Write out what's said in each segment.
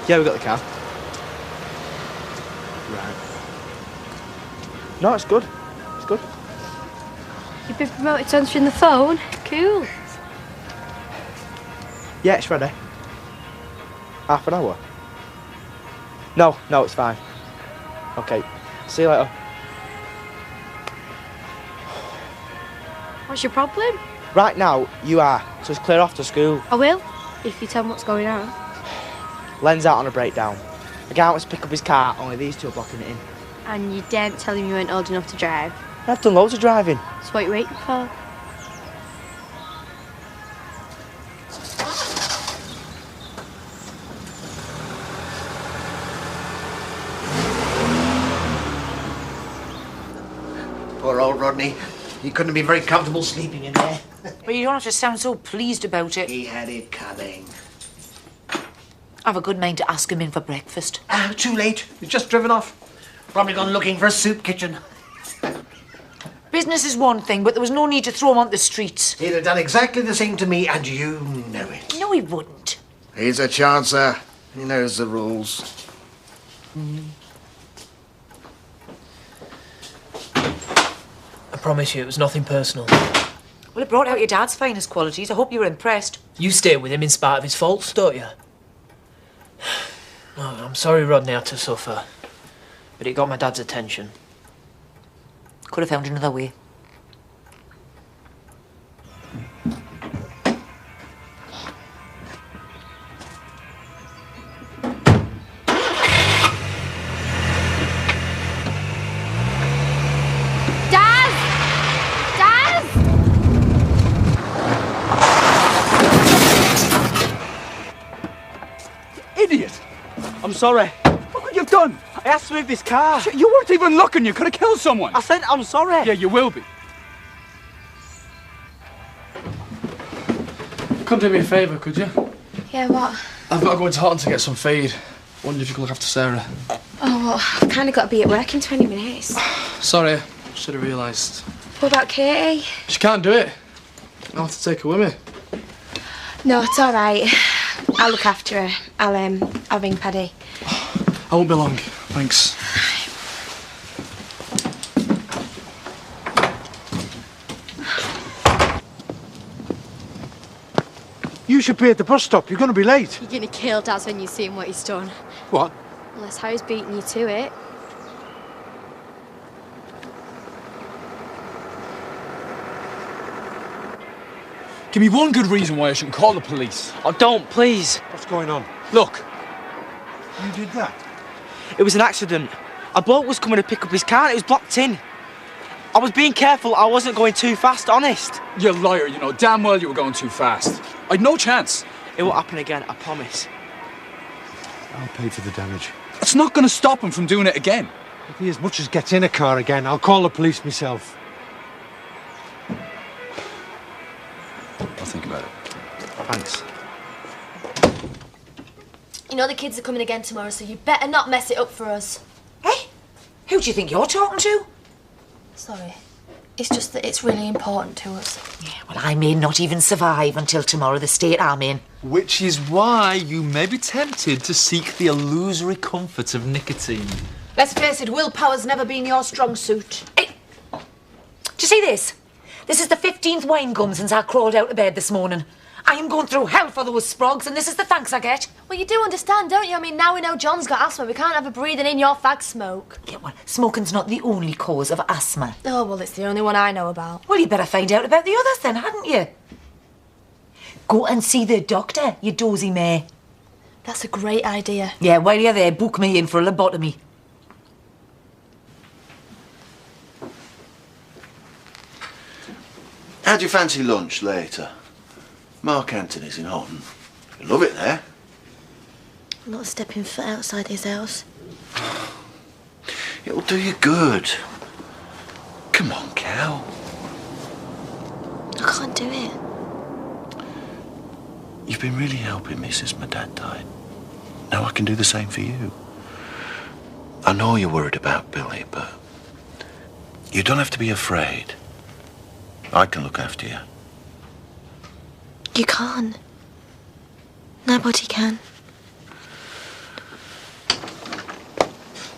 Yeah, we got the car. Right. No, it's good. It's good. You've been promoted to answering the phone? Cool. Yeah, it's ready. Half an hour? No, it's fine. Okay, see you later. What's your problem? Right now, you are, so it's clear off to school. I will, if you tell me what's going on. Len's out on a breakdown. A guy wants to pick up his car, only these two are blocking it in. And you daren't tell him you weren't old enough to drive. I've done loads of driving. So what are you waiting for? Poor old Rodney. He couldn't have been very comfortable sleeping in there. But you don't have to sound so pleased about it. He had it coming. I've a good mind to ask him in for breakfast. Ah, too late. He's just driven off. Probably gone looking for a soup kitchen. Business is one thing, but there was no need to throw him on the streets. He'd have done exactly the same to me, and you know it. No, he wouldn't. He's a chancer. He knows the rules. I promise you, it was nothing personal. Well, it brought out your dad's finest qualities. I hope you were impressed. You stay with him in spite of his faults, don't you? Oh, I'm sorry Rodney had to suffer, but it got my dad's attention. Could have found another way. Idiot! I'm sorry. Look what you've done! I asked to move this car. You weren't even looking, you could have killed someone! I said I'm sorry. Yeah, you will be. Couldn't do me a favour, could you? Yeah, what? I've got to go into Houghton to get some feed. Wondered if you could look after Sarah. Oh, well, I've kind of got to be at work in 20 minutes. Sorry, should have realised. What about Katie? She can't do it. I'll have to take her with me. No, it's all right. I'll look after her. I'll ring Paddy. I won't be long, thanks. You should be at the bus stop, you're going to be late. You're going to kill Daz when you see him what he's done. What? Unless Harry's beating you to it. Give me one good reason why I shouldn't call the police. Oh, don't, please. What's going on? Look. You did that? It was an accident. A bloke was coming to pick up his car and it was blocked in. I was being careful, I wasn't going too fast, honest. You liar, you know damn well you were going too fast. I'd no chance. It won't happen again, I promise. I'll pay for the damage. It's not going to stop him from doing it again. If he as much as gets in a car again, I'll call the police myself. I'll think about it. Thanks. You know the kids are coming again tomorrow, so you better not mess it up for us. Hey? Who do you think you're talking to? Sorry. It's just that it's really important to us. Yeah, well, I may not even survive until tomorrow, the state I'm in. Which is why you may be tempted to seek the illusory comfort of nicotine. Let's face it, willpower's never been your strong suit. Hey, do you see this? This is the 15th wine gum since I crawled out of bed this morning. I am going through hell for those sprogs, and this is the thanks I get. Well, you do understand, don't you? I mean, now we know John's got asthma. We can't have her breathing in your fag smoke. Yeah, well, smoking's not the only cause of asthma. Oh, well, it's the only one I know about. Well, you better find out about the others then, hadn't you? Go and see the doctor, you dozy mare. That's a great idea. Yeah, while you're there, book me in for a lobotomy. How do you fancy lunch later? Mark Anthony's in Houghton. You love it there. I'm not stepping foot outside his house. It'll do you good. Come on, Cal. I can't do it. You've been really helping me since my dad died. Now I can do the same for you. I know you're worried about Billy, but you don't have to be afraid. I can look after you. You can't. Nobody can.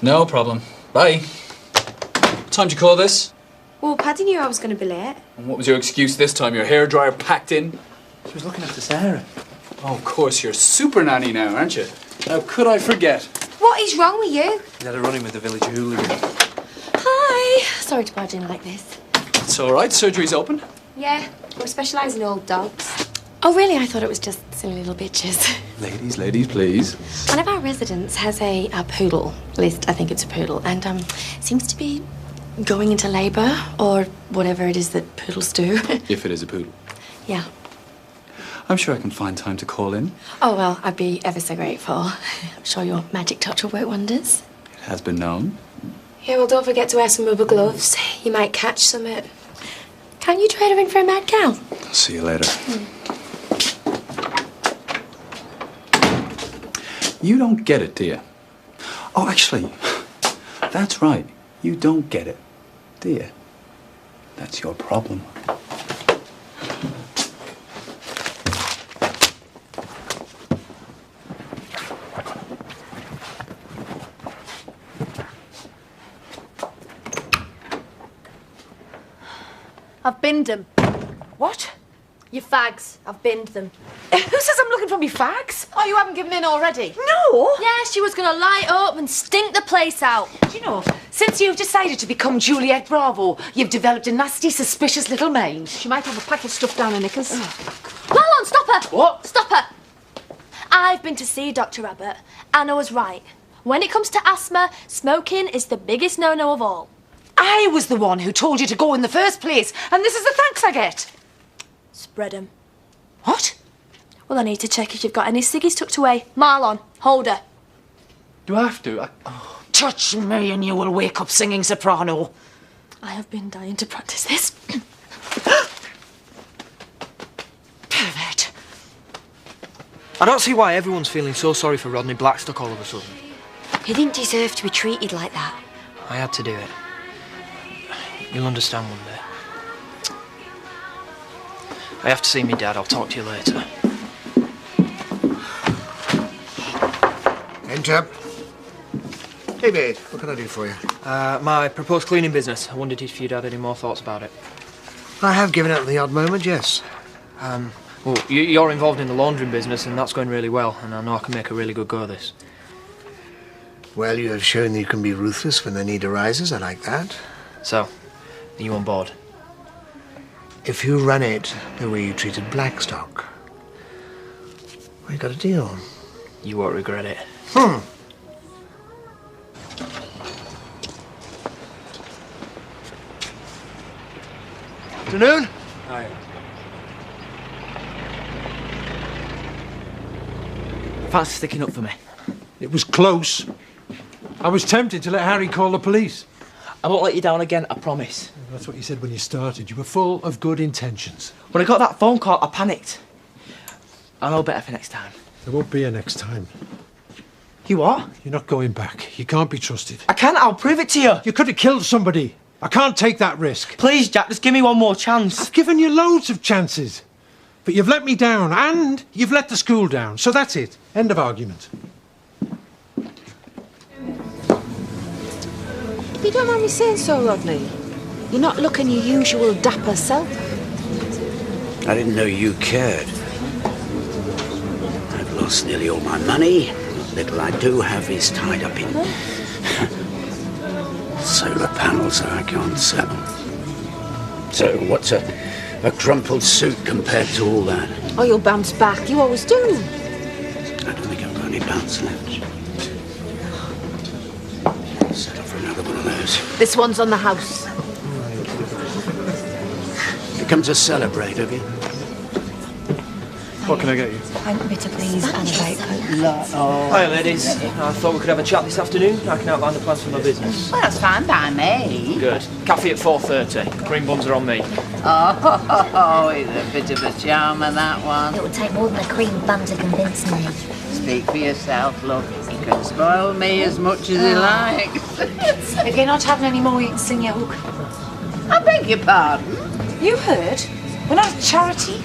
No problem. Bye. What time did you call this? Well, Paddy knew I was going to be late. And what was your excuse this time? Your hairdryer packed in? She was looking after Sarah. Oh, of course, you're super nanny now, aren't you? How could I forget? What is wrong with you? He had a run-in with the village hooligan. Hi. Sorry to barge in like this. It's all right. Surgery's open. Yeah, we specialise in old dogs. Oh, really? I thought it was just silly little bitches. Ladies, please. One of our residents has a poodle. At least I think it's a poodle. And seems to be going into labour or whatever it is that poodles do. If it is a poodle. Yeah. I'm sure I can find time to call in. Oh, well, I'd be ever so grateful. I'm sure your magic touch will work wonders. It has been known. Yeah, well, don't forget to wear some rubber gloves. You might catch some. Can you trade her in for a mad cow? I'll see you later. You don't get it, do you? Oh, actually, that's right. You don't get it, do you? That's your problem. I've binned them. What? Your fags. I've binned them. Who says I'm looking for me fags? Oh, you haven't given in already? No. Yeah, she was going to light up and stink the place out. Do you know, since you've decided to become Juliet Bravo, you've developed a nasty, suspicious little mind. She might have a pack of stuff down her knickers. Marlon, stop her! What? Stop her! I've been to see Dr. Abbott, and I was right. When it comes to asthma, smoking is the biggest no-no of all. I was the one who told you to go in the first place, and this is the thanks I get. Spread 'em. What? Well, I need to check if you've got any ciggies tucked away. Marlon, hold her. Do I have to? Touch me and you will wake up singing soprano. I have been dying to practice this. Pervert. I don't see why everyone's feeling so sorry for Rodney Blackstock all of a sudden. He didn't deserve to be treated like that. I had to do it. You'll understand one day. I have to see me dad. I'll talk to you later. Enter. Hey, mate, what can I do for you? My proposed cleaning business. I wondered if you'd had any more thoughts about it. I have given it the odd moment, yes. Well, you're involved in the laundering business, and that's going really well, and I know I can make a really good go of this. Well, you have shown that you can be ruthless when the need arises. I like that. So, are you on board? If you run it the way you treated Blackstock, we got a deal. You won't regret it. Afternoon. Hi. Thanks for sticking up for me. It was close. I was tempted to let Harry call the police. I won't let you down again, I promise. That's what you said when you started. You were full of good intentions. When I got that phone call, I panicked. I know better for next time. There won't be a next time. You what? You're not going back. You can't be trusted. I can't, I'll prove it to you. You could have killed somebody. I can't take that risk. Please, Jack, just give me one more chance. I've given you loads of chances. But you've let me down, and you've let the school down. So that's it. End of argument. If you don't mind me saying so, Rodney, you're not looking your usual dapper self. I didn't know you cared. I've lost nearly all my money. What little I do have is tied up in solar panels that I can't sell. So what's a crumpled suit compared to all that? Oh, you'll bounce back. You always do. I don't think I've got any bounce left. Settle for another one of those. This one's on the house. You come to celebrate, have you? What can I get you? Pint bitter, please, and a Diet Coke. Hi, ladies. I thought we could have a chat this afternoon. I can outline the plans for my business. Well, that's fine by me. Good. Cafe at 4:30. Cream buns are on me. Oh, he's a bit of a charmer, that one. It would take more than a cream bun to convince me. Speak for yourself, look. He can spoil me as much as he likes. If you're not having any more, you can sing your hook. I beg your pardon? You heard? We're not a charity.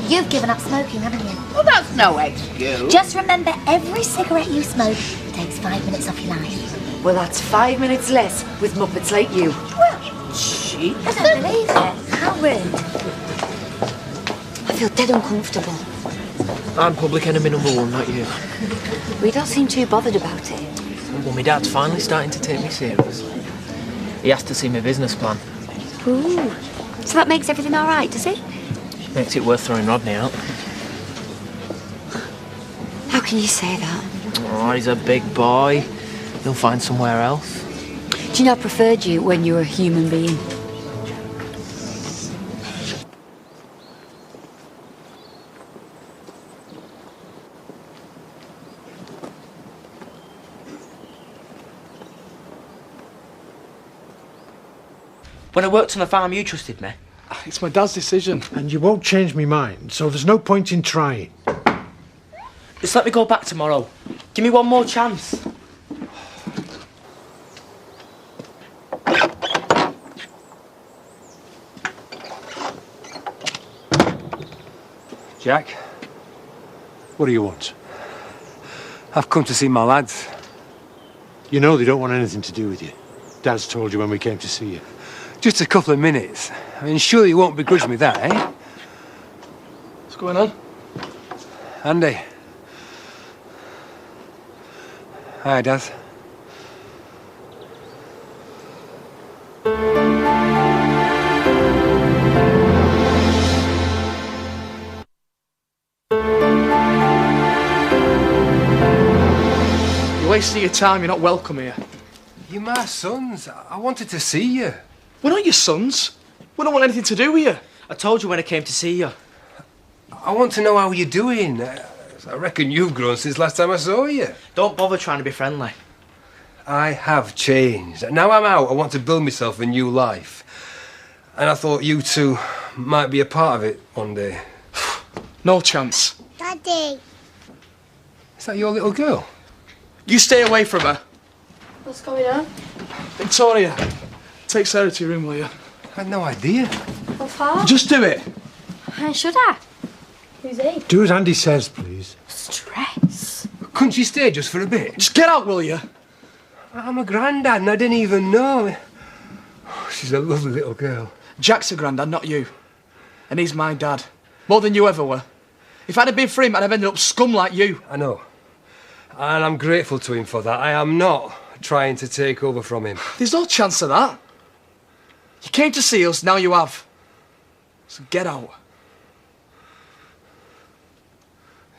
You've given up smoking, haven't you? Well, that's no excuse. Just remember, every cigarette you smoke takes 5 minutes off your life. Well, that's 5 minutes less with Muppets like you. I don't believe it. How rude. I feel dead uncomfortable. I'm public enemy number one, not you. We don't seem too bothered about it. Well, my dad's finally starting to take me seriously. He has to see my business plan. Ooh. So that makes everything all right, does it? Makes it worth throwing Rodney out. How can you say that? Oh, he's a big boy. He'll find somewhere else. Do you know I preferred you when you were a human being? When I worked on the farm, you trusted me. It's my dad's decision. And you won't change me mind, so there's no point in trying. Just let me go back tomorrow. Give me one more chance. Jack, what do you want? I've come to see my lads. You know they don't want anything to do with you. Dad's told you when we came to see you. Just a couple of minutes. I mean, surely you won't begrudge me that, eh? What's going on? Andy. Hi, Dad. You're wasting your time. You're not welcome here. You're my sons. I wanted to see you. We're not your sons. We don't want anything to do with you. I told you when I came to see you. I want to know how you're doing. I reckon you've grown since last time I saw you. Don't bother trying to be friendly. I have changed. Now I'm out, I want to build myself a new life. And I thought you two might be a part of it one day. No chance. Daddy. Is that your little girl? You stay away from her. What's going on? Victoria, take Sarah to your room, will you? I had no idea. What for? Just do it. Should I? Who's he? Do as Andy says, please. Stress. Couldn't you stay just for a bit? Just get out, will you? I'm a granddad and I didn't even know. Oh, she's a lovely little girl. Jack's a granddad, not you. And he's my dad. More than you ever were. If I'd have been for him, I'd have ended up scum like you. I know. And I'm grateful to him for that. I am not trying to take over from him. There's no chance of that. You came to see us, now you have. So get out.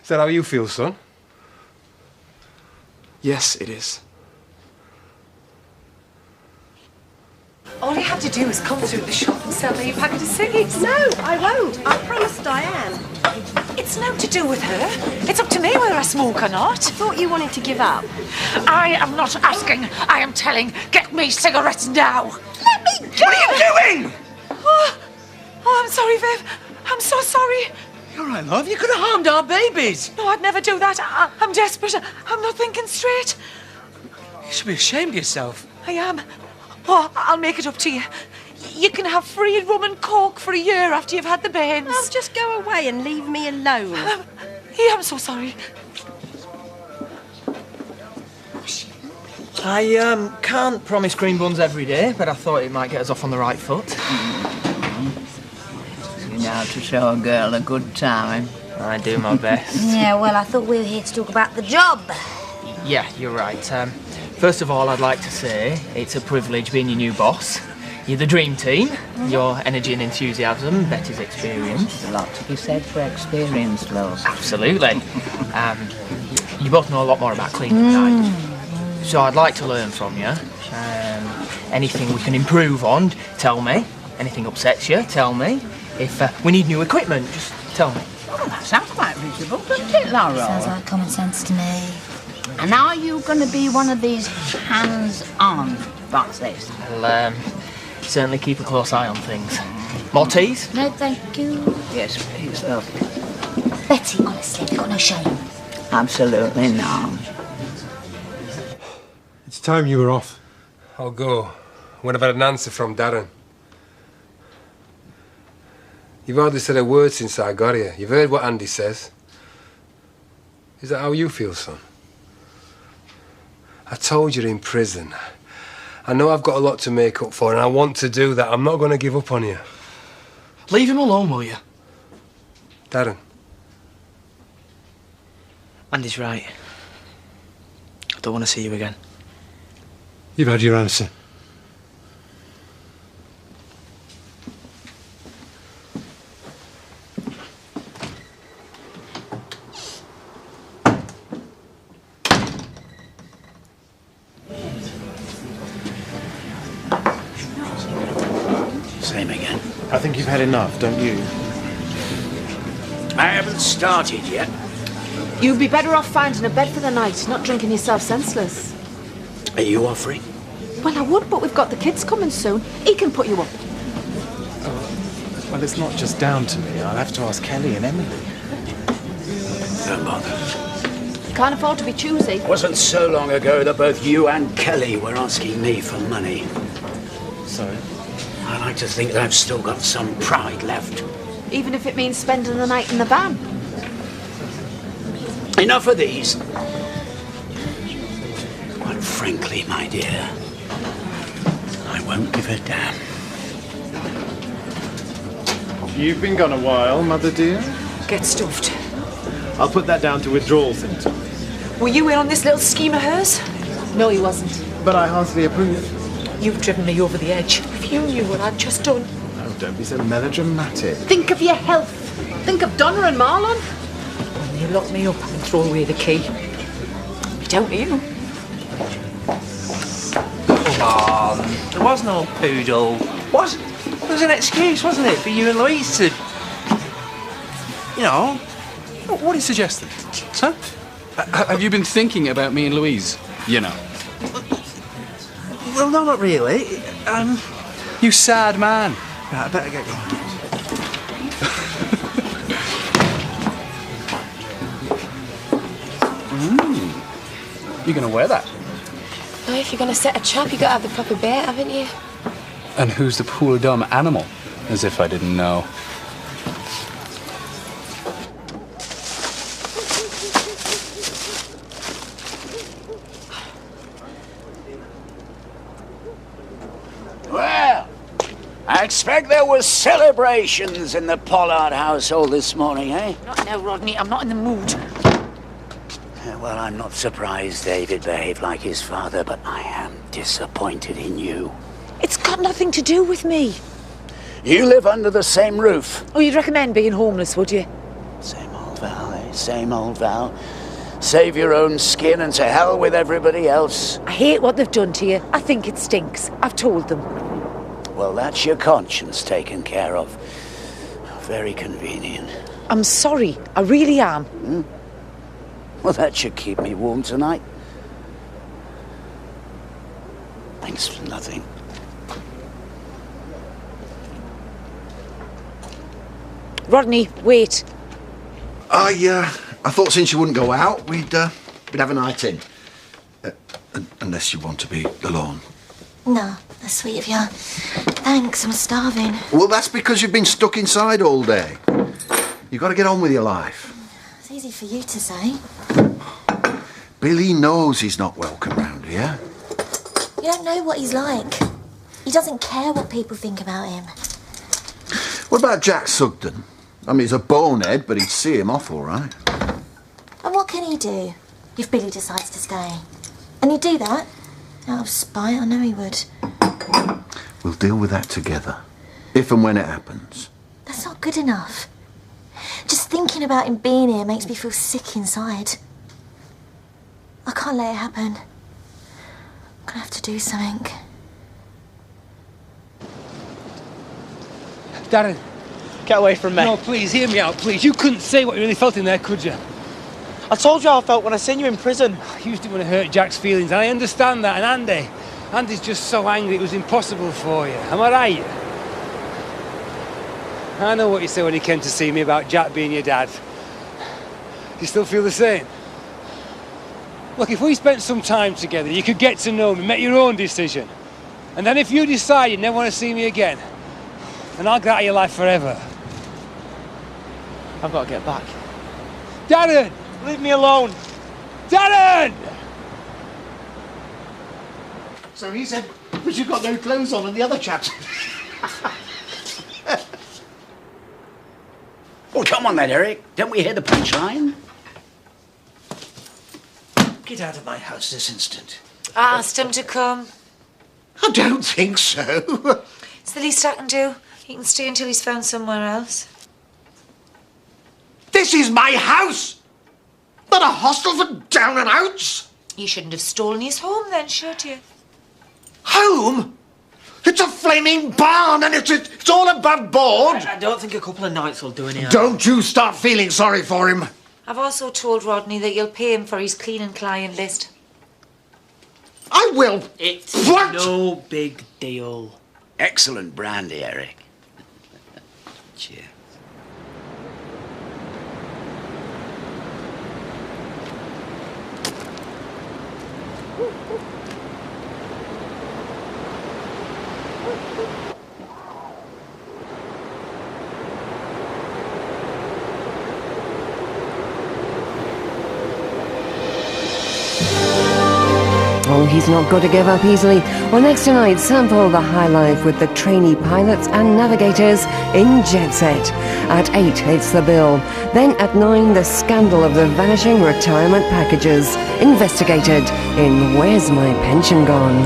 Is that how you feel, son? Yes, it is. All you have to do is come through the shop and sell me a packet of ciggies. No, I won't. I promised Diane. It's no to do with her. It's up to me whether I smoke or not. I thought you wanted to give up. I am not asking, I am telling. Get me cigarettes now. Let me go! What are you doing? Oh, I'm sorry, Viv. I'm so sorry. You're all right, love. You could have harmed our babies. No, I'd never do that. I'm desperate. I'm not thinking straight. You should be ashamed of yourself. I am. Oh, I'll make it up to you. You can have free rum and coke for a year after you've had the bairns. Well, just go away and leave me alone. Yeah, I'm so sorry. I can't promise cream buns every day, but I thought it might get us off on the right foot. You know how to show a girl a good time. I do my best. Yeah, well, I thought we were here to talk about the job. Yeah, you're right. First of all, I'd like to say it's a privilege being your new boss. You're the dream team. Your energy and enthusiasm, Betty's experience. There's a lot to be said for experience, love. Absolutely. You both know a lot more about cleaning than I do. So I'd like to learn from you. Anything we can improve on, tell me. Anything upsets you, tell me. If we need new equipment, just tell me. Oh, that sounds quite reasonable, doesn't it, Laura? Sounds like common sense to me. And are you going to be one of these hands-on bosses? I'll certainly keep a close eye on things. More teas? No, thank you. Yes, please, love. Betty, honestly, you've got no shame. Absolutely not. It's time you were off. I'll go when I've had an answer from Darren. You've hardly said a word since I got here. You've heard what Andy says. Is that how you feel, son? I told you in prison. I know I've got a lot to make up for, and I want to do that. I'm not going to give up on you. Leave him alone, will you? Darren. Andy's right. I don't want to see you again. You've had your answer. Same again. I think you've had enough, don't you? I haven't started yet. You'd be better off finding a bed for the night, not drinking yourself senseless. Are you offering? Well, I would, but we've got the kids coming soon. He can put you up. Well, it's not just down to me. I'll have to ask Kelly and Emily. Don't bother. You can't afford to be choosy. It wasn't so long ago that both you and Kelly were asking me for money. So? I like to think that I've still got some pride left. Even if it means spending the night in the van. Enough of these. Quite frankly, my dear, I won't give a damn. You've been gone a while, Mother dear. Get stuffed. I'll put that down to withdrawal symptoms. Were you in on this little scheme of hers? No, he wasn't. But I heartily approve. You've driven me over the edge. If you knew what I'd just done. Oh, don't be so melodramatic. Think of your health. Think of Donna and Marlon. When they lock me up and throw away the key. Be down to you. Come on. There was no poodle. What? It was an excuse, wasn't it, for you and Louise to... You know... What are you suggesting? Huh? Have you been thinking about me and Louise? You know. Well, no, not really. You sad man. Right, I better get going. You're gonna wear that? Oh, if you're going to set a trap, you've got to have the proper bait, haven't you? And who's the poor dumb animal? As if I didn't know. Well, I expect there were celebrations in the Pollard household this morning, eh? Not now, Rodney. I'm not in the mood. Well, I'm not surprised David behaved like his father, but I am disappointed in you. It's got nothing to do with me. You live under the same roof. Oh, you'd recommend being homeless, would you? Same old Val, eh? Same old Val. Save your own skin and to hell with everybody else. I hate what they've done to you. I think it stinks. I've told them. Well, that's your conscience taken care of. Very convenient. I'm sorry. I really am. Well, that should keep me warm tonight. Thanks for nothing. Rodney, wait. I thought since you wouldn't go out, we'd have a night in. Unless you want to be alone. No, that's sweet of you. Thanks, I'm starving. Well, that's because you've been stuck inside all day. You've got to get on with your life. It's easy for you to say. Billy knows he's not welcome round here. You don't know what he's like. He doesn't care what people think about him. What about Jack Sugden? I mean, he's a bonehead, but he'd see him off all right. And what can he do if Billy decides to stay? And he'd do that? Out of spite, I know he would. We'll deal with that together, if and when it happens. That's not good enough. Just thinking about him being here makes me feel sick inside. I can't let it happen. I'm gonna have to do something. Darren. Get away from me. No, please, hear me out, please. You couldn't say what you really felt in there, could you? I told you how I felt when I seen you in prison. You just didn't want to hurt Jack's feelings, and I understand that. And Andy's just so angry it was impossible for you. Am I right? I know what you said when he came to see me about Jack being your dad. Do you still feel the same? Look, if we spent some time together, you could get to know me, make your own decision. And then if you decide you never want to see me again, then I'll get out of your life forever. I've got to get back. Darren! Leave me alone. Darren! So he said, but you've got no clothes on, and the other chaps. Well, come on then, Eric. Don't we hear the punchline? Get out of my house this instant. I asked him to come. I don't think so. It's the least I can do. He can stay until he's found somewhere else. This is my house! Not a hostel for down and outs! You shouldn't have stolen his home then, should you? Home? It's a flaming barn and it's all above board! I don't think a couple of nights will do any harm. Don't you start feeling sorry for him. I've also told Rodney that you'll pay him for his cleaning client list. I will. It's What? no big deal. Excellent brandy, Eric. Cheers. Oh, he's not going to give up easily. Well, next tonight, sample the high life with the trainee pilots and navigators in Jet Set. At 8, it's The Bill. Then at 9, the scandal of the vanishing retirement packages, investigated in Where's My Pension Gone?